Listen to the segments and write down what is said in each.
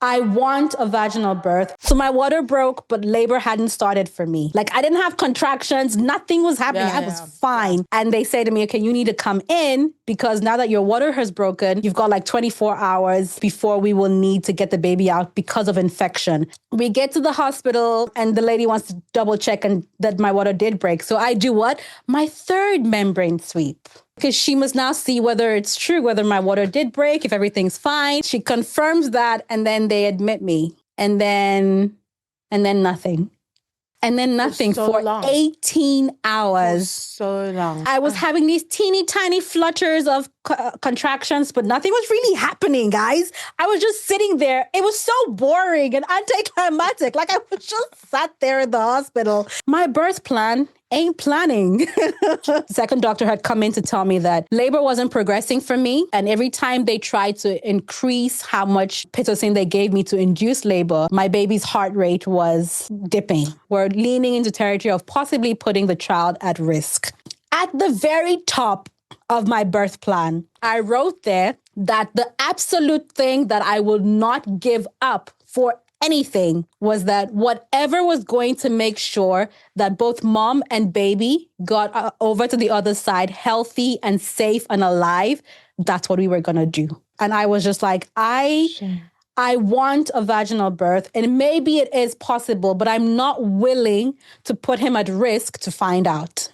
I want a vaginal birth. So my water broke, but labor hadn't started for me. Like I didn't have contractions. Nothing was happening. I was fine. And they say to me, okay, you need to come in because now that your water has broken, you've got like 24 hours before we will need to get the baby out because of infection. We get to the hospital and the lady wants to double check and that my water did break. So I do what? My third membrane sweep. Because she must now see whether it's true, whether my water did break, if everything's fine. She confirms that, and then they admit me. And then nothing. And then nothing for 18 hours. So long. I was having these teeny tiny flutters of contractions, but nothing was really happening, guys. I was just sitting there. It was so boring and anticlimactic. Like I was just sat there in the hospital. My birth plan ain't planning. Second doctor had come in to tell me that labor wasn't progressing for me. And every time they tried to increase how much Pitocin they gave me to induce labor, my baby's heart rate was dipping. We're leaning into territory of possibly putting the child at risk. At the very top of my birth plan, I wrote there that the absolute thing that I will not give up for anything was that whatever was going to make sure that both mom and baby got over to the other side healthy and safe and alive, that's what we were going to do. And I was just like, I want a vaginal birth and maybe it is possible, but I'm not willing to put him at risk to find out.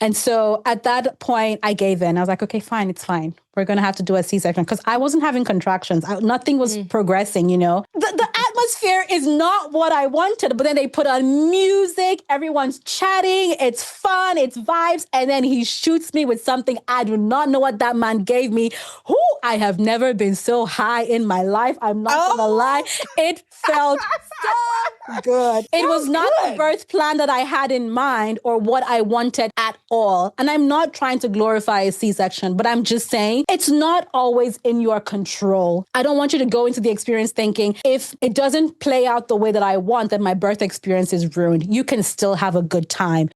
And so at that point, I gave in. I was like, okay, fine, it's fine. We're going to have to do a C-section because I wasn't having contractions. Nothing was progressing, you know. The atmosphere is not what I wanted, but then they put on music. Everyone's chatting. It's fun. It's vibes. And then he shoots me with something. I do not know what that man gave me. I have never been so high in my life. I'm not going to lie. It felt so good. It was not the birth plan that I had in mind or what I wanted at all. And I'm not trying to glorify a C-section, but I'm just saying it's not always in your control. I don't want you to go into the experience thinking if it doesn't play out the way that I want, then my birth experience is ruined. You can still have a good time.